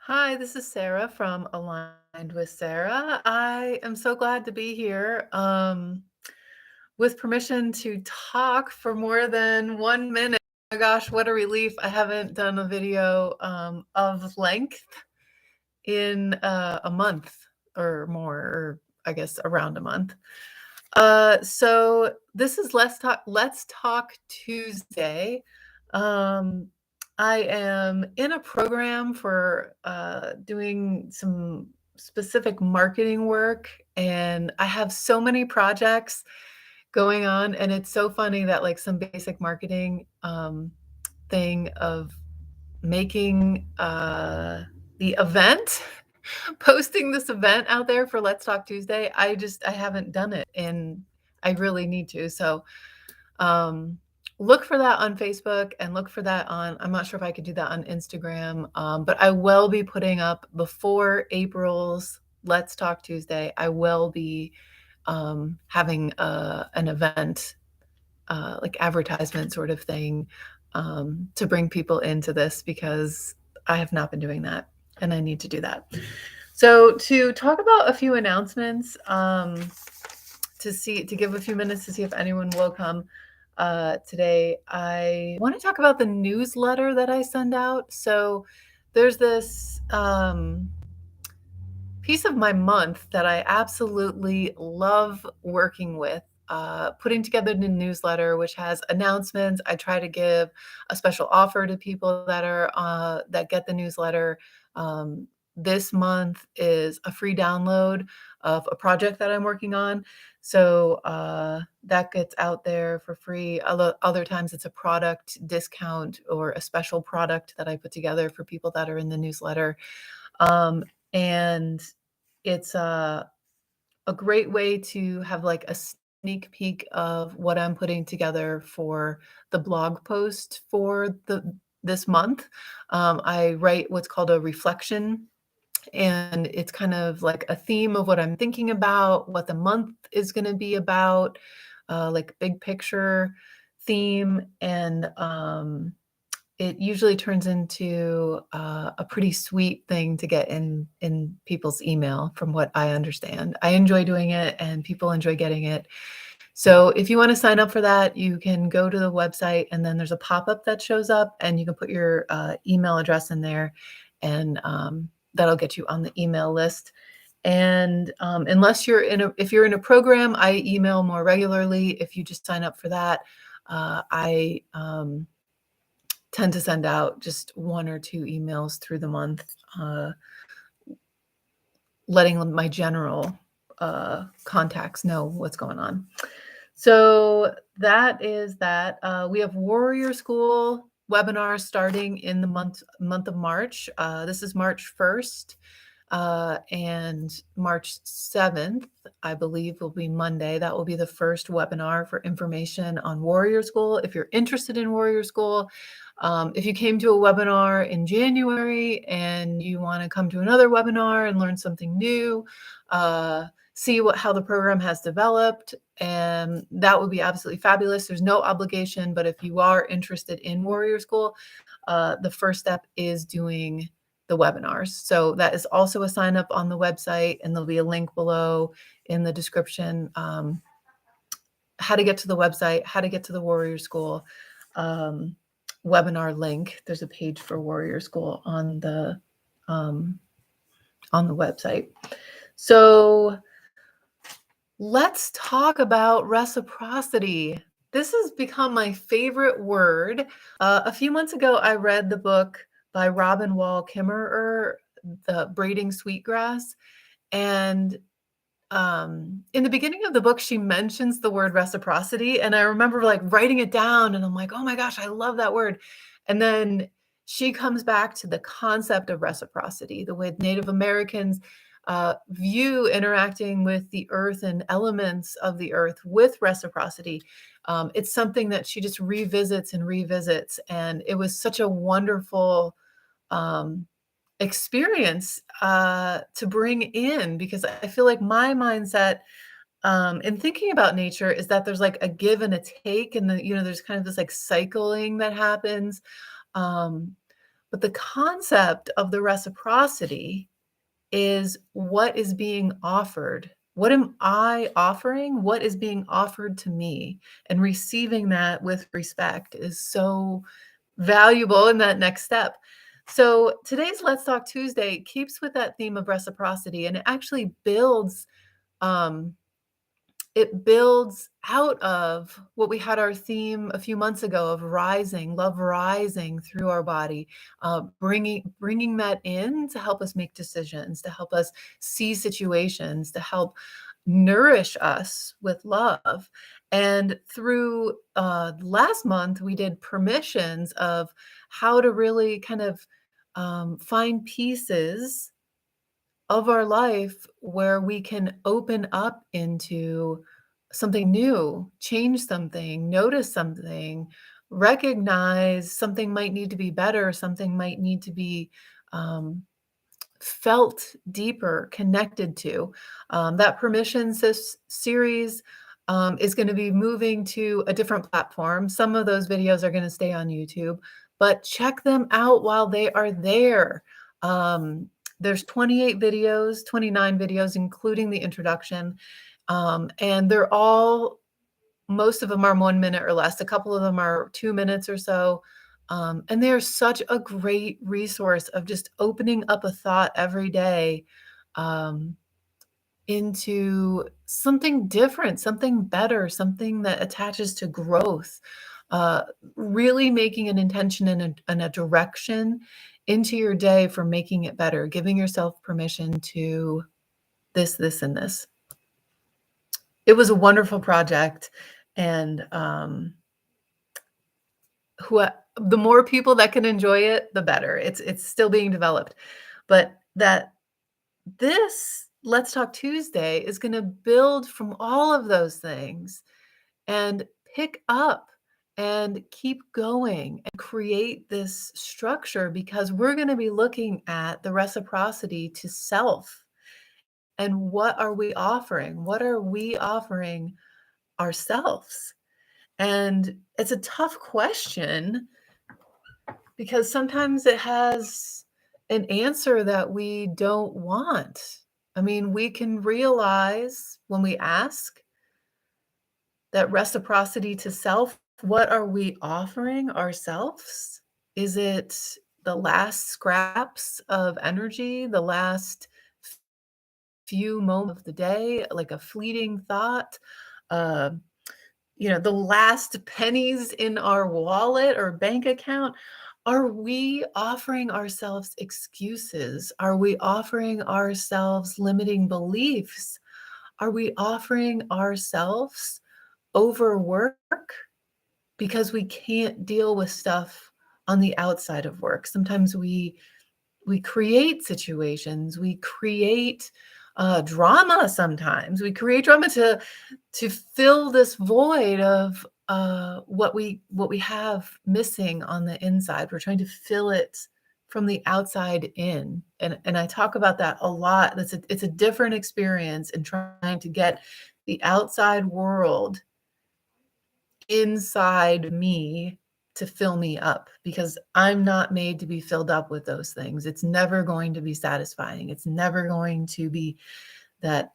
Hi, this is Sarah from Aligned with Sarah. I am so glad to be here. With permission to talk for more than 1 minute. Oh my gosh, what a relief. I haven't done a video of length in a month or more, or I guess around a month. So this is Let's Talk Tuesday. Um, I am in a program for doing some specific marketing work, and I have so many projects going on, and it's so funny that like some basic marketing thing of making the event posting this event out there for Let's Talk Tuesday. I haven't done it and I really need to. So um look for that on Facebook and look for that on, I'm not sure if I could do that on Instagram. But I will be putting up before April's Let's Talk Tuesday. I will be having an event, like advertisement sort of thing, to bring people into this because I have not been doing that and I need to do that. So to talk about a few announcements, to give a few minutes to see if anyone will come today, I want to talk about the newsletter that I send out. So there's this piece of my month that I absolutely love working with. Putting together the newsletter, which has announcements. I try to give a special offer to people that get the newsletter. This month is a free download of a project that I'm working on, so that gets out there for free. Other times it's a product discount or a special product that I put together for people that are in the newsletter. And it's a great way to have like a sneak peek of what I'm putting together for the blog post for this month. I write what's called a reflection, and it's kind of like a theme of what I'm thinking about, what the month is going to be about, like big picture theme. And it usually turns into a pretty sweet thing to get in people's email, from what I understand. I enjoy doing it, and people enjoy getting it. So if you want to sign up for that, you can go to the website, and then there's a pop-up that shows up, and you can put your email address in there, and that'll get you on the email list. And if you're in a program, I email more regularly. If you just sign up for that, I tend to send out just 1 or 2 emails through the month, letting my general contacts know what's going on. So that is that. We have Warrior School webinars starting in the month of March. This is March 1st. And March 7th, I believe, will be Monday. That will be the first webinar for information on Warrior School. If you're interested in Warrior School, if you came to a webinar in January and you want to come to another webinar and learn something new, see how the program has developed, and that would be absolutely fabulous. There's no obligation, but if you are interested in Warrior School, the first step is doing the webinars. So that is also a sign up on the website, and there'll be a link below in the description, how to get to the website, how to get to the Warrior School webinar link. There's a page for Warrior School on the website. So let's talk about reciprocity. This has become my favorite word. A few months ago, I read the book by Robin Wall Kimmerer, The Braiding Sweetgrass. And in the beginning of the book, she mentions the word reciprocity. And I remember like writing it down, and I'm like, oh my gosh, I love that word. And then she comes back to the concept of reciprocity, the way Native Americans view interacting with the earth and elements of the earth with reciprocity. It's something that she just revisits and revisits. And it was such a wonderful experience to bring in, because I feel like my mindset in thinking about nature is that there's like a give and a take, and there's kind of this like cycling that happens. Um, But the concept of the reciprocity is what is being offered. What am I offering? What is being offered to me? And receiving that with respect is so valuable in that next step. So today's Let's Talk Tuesday keeps with that theme of reciprocity, and it actually um, builds out of what we had our theme a few months ago of rising, love rising through our body, bringing that in to help us make decisions, to help us see situations, to help nourish us with love. And through last month, we did permissions of how to really kind of find pieces of our life where we can open up into something new, change something, notice something, recognize something might need to be better, something might need to be um, felt deeper, connected to. That permissions this series is going to be moving to a different platform. Some of those videos are going to stay on YouTube, but check them out while they are there. Um, there's 28 videos, 29 videos, including the introduction. And they're all, most of them are 1 minute or less. A couple of them are 2 minutes or so. And they're such a great resource of just opening up a thought every day um, into something different, something better, something that attaches to growth, uh, really making an intention and a direction into your day for making it better, giving yourself permission to this, and this. It was a wonderful project. And who the more people that can enjoy it, the better. It's still being developed. But that this Let's Talk Tuesday is gonna build from all of those things and pick up and keep going and create this structure, because we're gonna be looking at the reciprocity to self. And what are we offering? What are we offering ourselves? And it's a tough question because sometimes it has an answer that we don't want. I mean, we can realize when we ask that reciprocity to self, what are we offering ourselves? Is it the last scraps of energy, the last few moments of the day, like a fleeting thought? Uh, the last pennies in our wallet or bank account? Are we offering ourselves excuses? Are we offering ourselves limiting beliefs? Are we offering ourselves overwork because we can't deal with stuff on the outside of work? Sometimes we create situations, we create drama. Sometimes we create drama to fill this void of what we have missing on the inside. We're trying to fill it from the outside in, and I talk about that a lot. It's a different experience in trying to get the outside world inside me to fill me up, because I'm not made to be filled up with those things. It's never going to be satisfying. It's never going to be that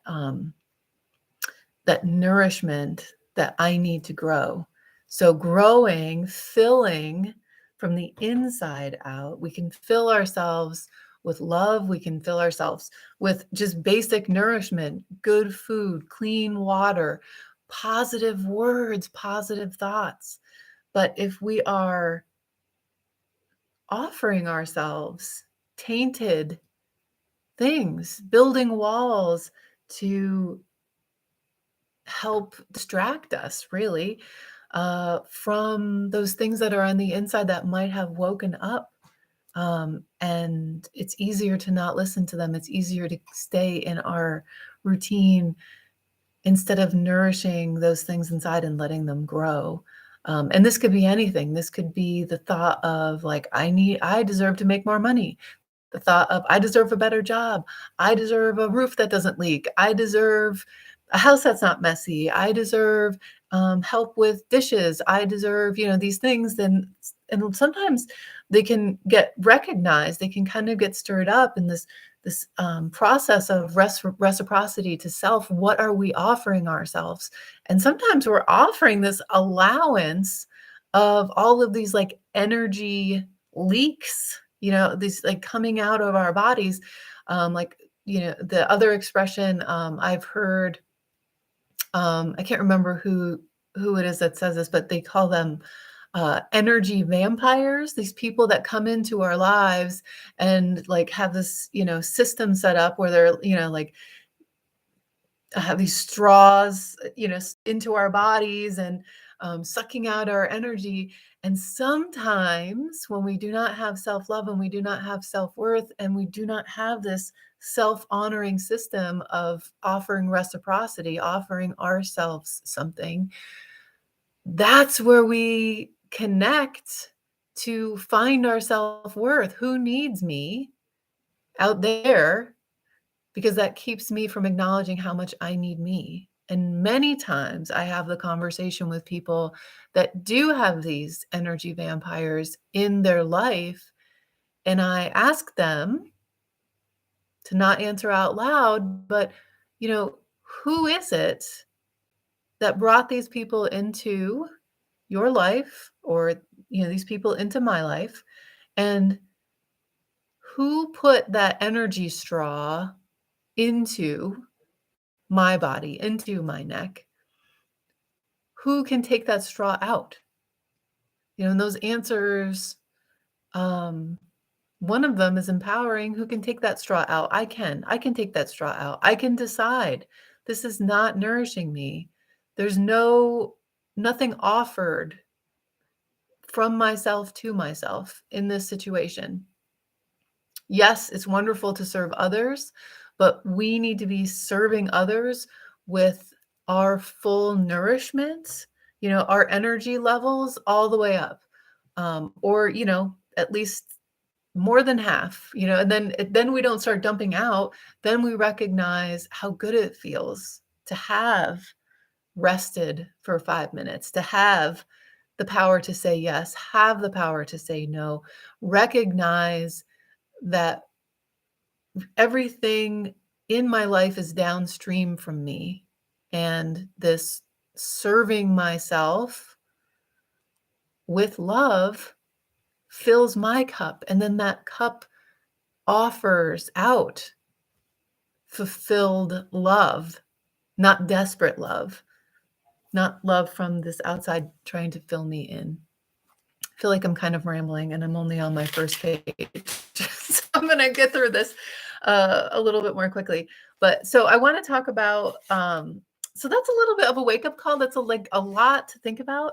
that nourishment that I need to grow. So growing, filling from the inside out, we can fill ourselves with love. We can fill ourselves with just basic nourishment, good food, clean water, positive words, positive thoughts. But if we are offering ourselves tainted things, building walls to help distract us, really, from those things that are on the inside that might have woken up. And it's easier to not listen to them. It's easier to stay in our routine instead of nourishing those things inside and letting them grow. And this could be anything. This could be the thought of like, I deserve to make more money. The thought of I deserve a better job. I deserve a roof that doesn't leak. I deserve a house that's not messy. I deserve help with dishes. I deserve, these things. Then and sometimes they can get recognized, they can kind of get stirred up in this process of reciprocity to self. What are we offering ourselves? And sometimes we're offering this allowance of all of these like energy leaks, these like coming out of our bodies. Like, the other expression I've heard, I can't remember who it is that says this, but they call them energy vampires. These people that come into our lives and like have this, system set up where they're, like have these straws, into our bodies and sucking out our energy. And sometimes when we do not have self love and we do not have self worth and we do not have this self honoring system of offering reciprocity, offering ourselves something, that's where we connect to find our self worth. Who needs me out there? Because that keeps me from acknowledging how much I need me. And many times I have the conversation with people that do have these energy vampires in their life, and I ask them to not answer out loud, but, you know, who is it that brought these people into your life, or, these people into my life? And who put that energy straw into my body, into my neck? Who can take that straw out? And those answers, um, one of them is empowering. Who can take that straw out? I can. I can take that straw out. I can decide this is not nourishing me. There's nothing offered from myself to myself in this situation. Yes, it's wonderful to serve others, but we need to be serving others with our full nourishment, our energy levels all the way up. Or, at least more than half, and then we don't start dumping out. Then we recognize how good it feels to have rested for 5 minutes, to have the power to say yes, have the power to say no, recognize that everything in my life is downstream from me. And this serving myself with love fills my cup. And then that cup offers out fulfilled love, not desperate love, not love from this outside trying to fill me in. I feel like I'm kind of rambling and I'm only on my first page. So I'm going to get through this a little bit more quickly. But so I want to talk about, so that's a little bit of a wake up call. That's like a lot to think about.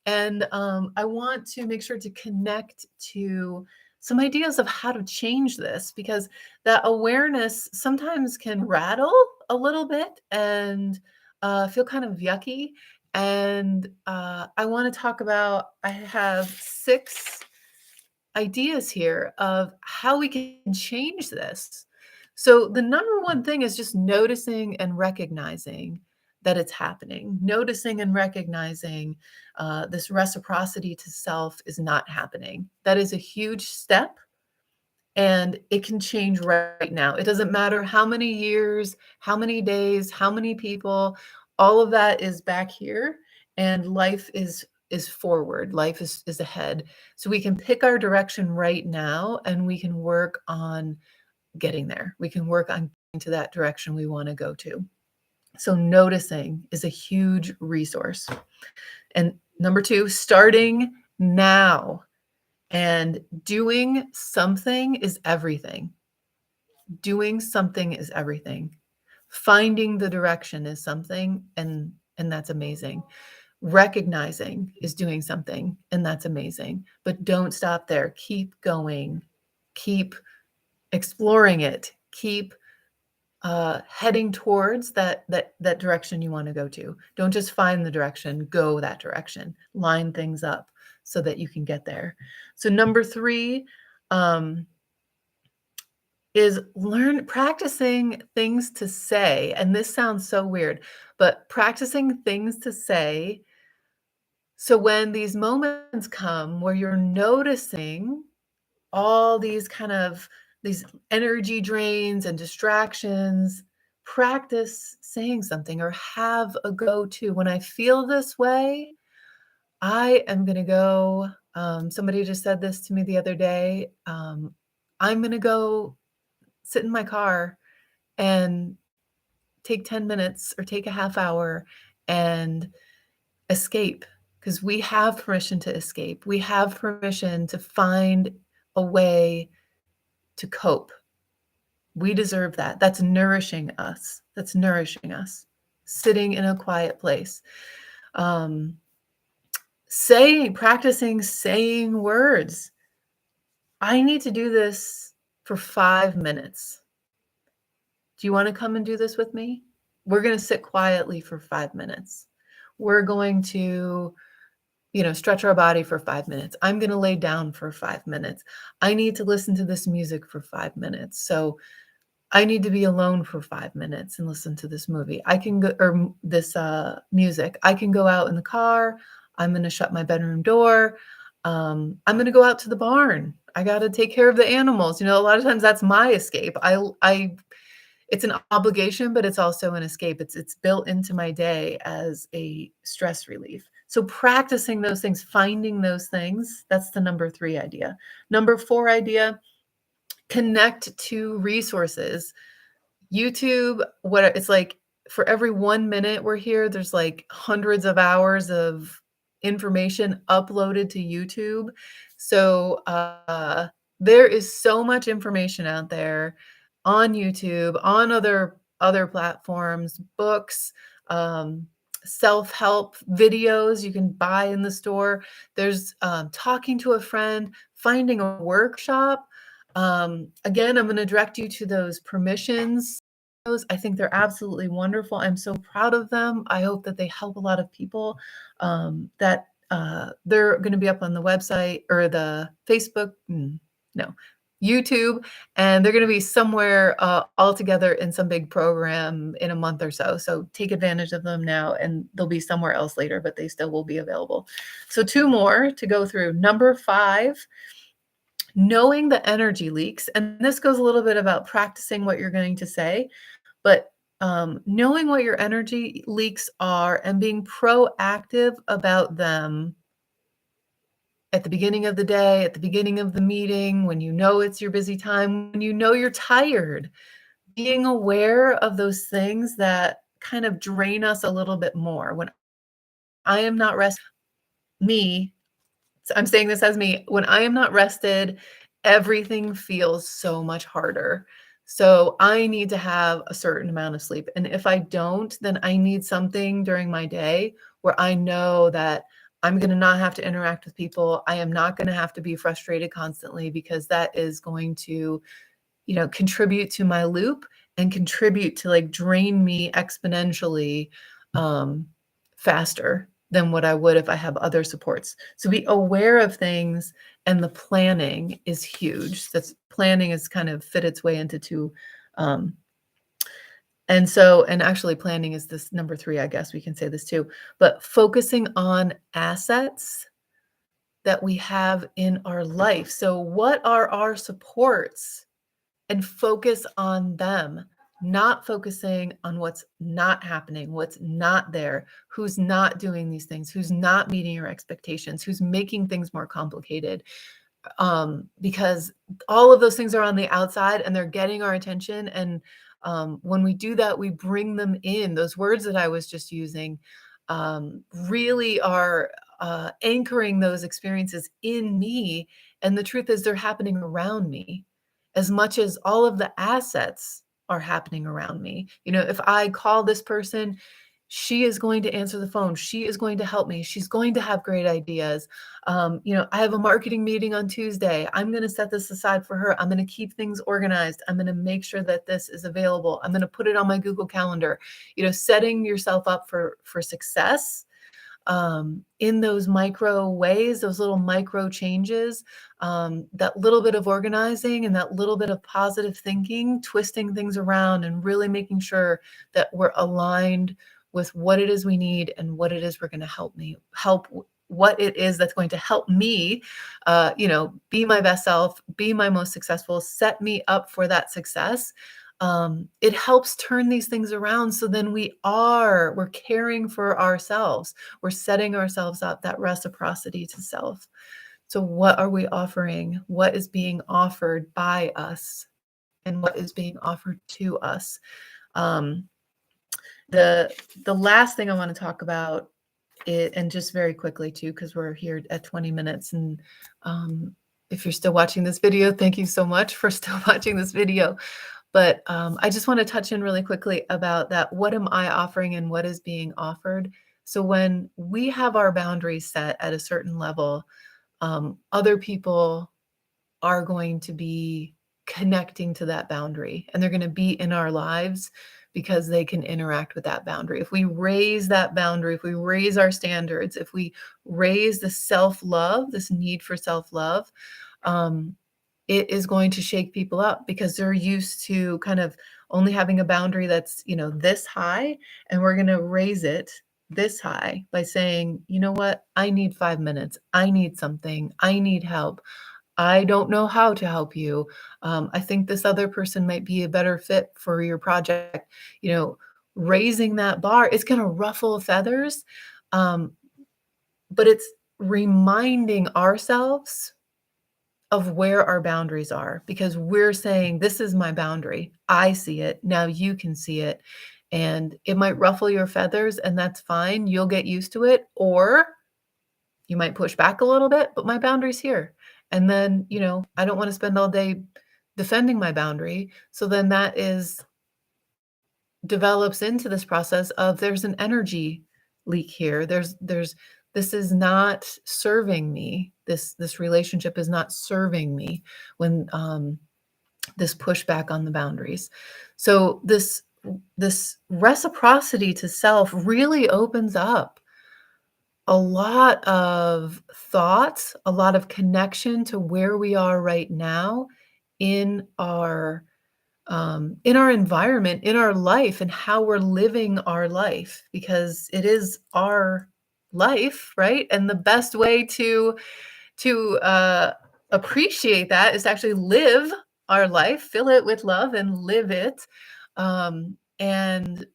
And I want to make sure to connect to some ideas of how to change this, because that awareness sometimes can rattle a little bit and feel kind of yucky. And I want to talk about, I have 6 ideas here of how we can change this. So, the number one thing is just noticing and recognizing that it's happening, noticing and recognizing this reciprocity to self is not happening. That is a huge step, and it can change right now. It doesn't matter how many years, how many days, how many people, all of that is back here, and life is forward. Life is ahead. So we can pick our direction right now, and we can work on getting there. We can work on getting to that direction we want to go to. So noticing is a huge resource. And number 2, starting now. And doing something is everything. Doing something is everything. Finding the direction is something, and that's amazing. Recognizing is doing something, and that's amazing. But don't stop there. Keep going. Keep exploring it. Keep heading towards that direction you want to go to. Don't just find the direction, go that direction. Line things up so that you can get there. So number 3 is practicing things to say. And this sounds so weird, but practicing things to say So when these moments come where you're noticing all these kind of these energy drains and distractions, practice saying something or have a go-to. When I feel this way, I am gonna go. Somebody just said this to me the other day. I'm gonna go sit in my car and take 10 minutes or take a half hour and escape, because we have permission to escape. We have permission to find a way to cope. We deserve that. That's nourishing us. That's nourishing us. Sitting in a quiet place. Um, practicing saying words. I need to do this for 5 minutes. Do you want to come and do this with me? We're going to sit quietly for 5 minutes. We're going to, stretch our body for 5 minutes. I'm going to lay down for 5 minutes. I need to listen to this music for 5 minutes. So I need to be alone for 5 minutes and listen to this movie. I can go, or this music. I can go out in the car. I'm going to shut my bedroom door. I'm going to go out to the barn. I got to take care of the animals. A lot of times that's my escape. It's an obligation, but it's also an escape. It's built into my day as a stress relief. So practicing those things, finding those things, that's the number 3 idea. Number 4 idea, connect to resources. YouTube, what it's like for every 1 minute we're here, there's like hundreds of hours of information uploaded to YouTube. So there is so much information out there on YouTube, on other platforms, books, um, self-help videos you can buy in the store. There's talking to a friend, finding a workshop. Again, I'm going to direct you to those permissions. I think they're absolutely wonderful. I'm so proud of them. I hope that they help a lot of people. That they're going to be up on the website or the Facebook, no, YouTube, and they're going to be somewhere all together in some big program in a month or so. So take advantage of them now, and they'll be somewhere else later, but they still will be available. So 2 more to go through. Number 5, knowing the energy leaks, and this goes a little bit about practicing what you're going to say, but knowing what your energy leaks are and being proactive about them at the beginning of the day, at the beginning of the meeting, when you know it's your busy time, when you know you're tired, being aware of those things that kind of drain us a little bit more. When I am not rested, me, I'm saying this as me, when I am not rested, everything feels so much harder. So I need to have a certain amount of sleep. And if I don't, then I need something during my day where I know that I'm going to not have to interact with people. I am not going to have to be frustrated constantly, because that is going to, contribute to my loop and contribute to like drain me exponentially faster than what I would if I have other supports. So be aware of things, and the planning is huge. That's planning has kind of fit its way into 2. Um, and actually planning is this number 3, I guess we can say this too, but focusing on assets that we have in our life. So what are our supports? And focus on them, not focusing on what's not happening, what's not there, who's not doing these things, who's not meeting your expectations, who's making things more complicated. Because all of those things are on the outside and they're getting our attention. And when we do that, we bring them in. Those words that I was just using really are anchoring those experiences in me. And the truth is, they're happening around me as much as all of the assets are happening around me. If I call this person, she is going to answer the phone. She is going to help me. She's going to have great ideas. I have a marketing meeting on Tuesday. I'm going to set this aside for her. I'm going to keep things organized. I'm going to make sure that this is available. I'm going to put it on my Google Calendar. Setting yourself up for success in those micro ways, those little micro changes, that little bit of organizing and that little bit of positive thinking, twisting things around and really making sure that we're aligned with what it is we need and what it is we're going to help what it is that's going to help me, be my best self, be my most successful, set me up for that success. It helps turn these things around. So then we're caring for ourselves. We're setting ourselves up, that reciprocity to self. So what are we offering? What is being offered by us? And what is being offered to us? Um, the the last thing I want to talk about it, and just very quickly too, because we're here at 20 minutes, and if you're still watching this video, thank you so much for still watching this video. But I just want to touch in really quickly about that. What am I offering and what is being offered? So when we have our boundaries set at a certain level, other people are going to be connecting to that boundary, and they're going to be in our lives because they can interact with that boundary. If we raise that boundary, if we raise our standards, if we raise the self-love, this need for self-love, um, it is going to shake people up because they're used to kind of only having a boundary that's, this high, and we're going to raise it this high by saying, you know what, I need 5 minutes. I need something. I need help. I don't know how to help you. I think this other person might be a better fit for your project. Raising that bar, it's going to ruffle feathers, um, but it's reminding ourselves of where our boundaries are, because we're saying, this is my boundary. I see it. Now you can see it. And it might ruffle your feathers, and that's fine. You'll get used to it. Or you might push back a little bit, but my boundary's here. And then, I don't want to spend all day defending my boundary. So then that is develops into this process of, there's an energy leak here. This is not serving me. This relationship is not serving me when this pushback on the boundaries. So this reciprocity to self really opens up a lot of thoughts, a lot of connection to where we are right now in our environment, in our life, and how we're living our life, because it is our life, right? And the best way to appreciate that is to actually live our life, fill it with love, and live it. And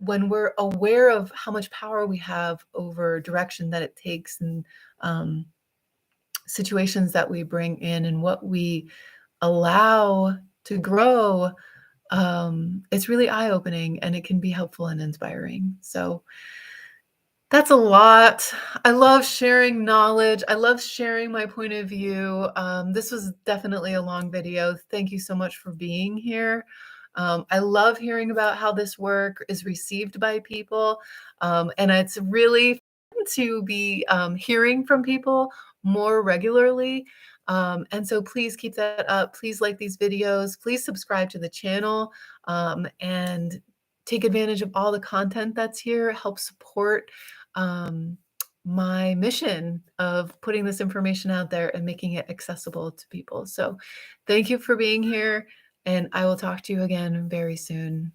when we're aware of how much power we have over direction that it takes, and um, situations that we bring in, and what we allow to grow, it's really eye-opening, and it can be helpful and inspiring. So that's a lot. I love sharing knowledge. I love sharing my point of view. This was definitely a long video. Thank you so much for being here. I love hearing about how this work is received by people. And it's really fun to be hearing from people more regularly. And so please keep that up. Please like these videos. Please subscribe to the channel, and take advantage of all the content that's here. Help support um, my mission of putting this information out there and making it accessible to people. So thank you for being here, and I will talk to you again very soon.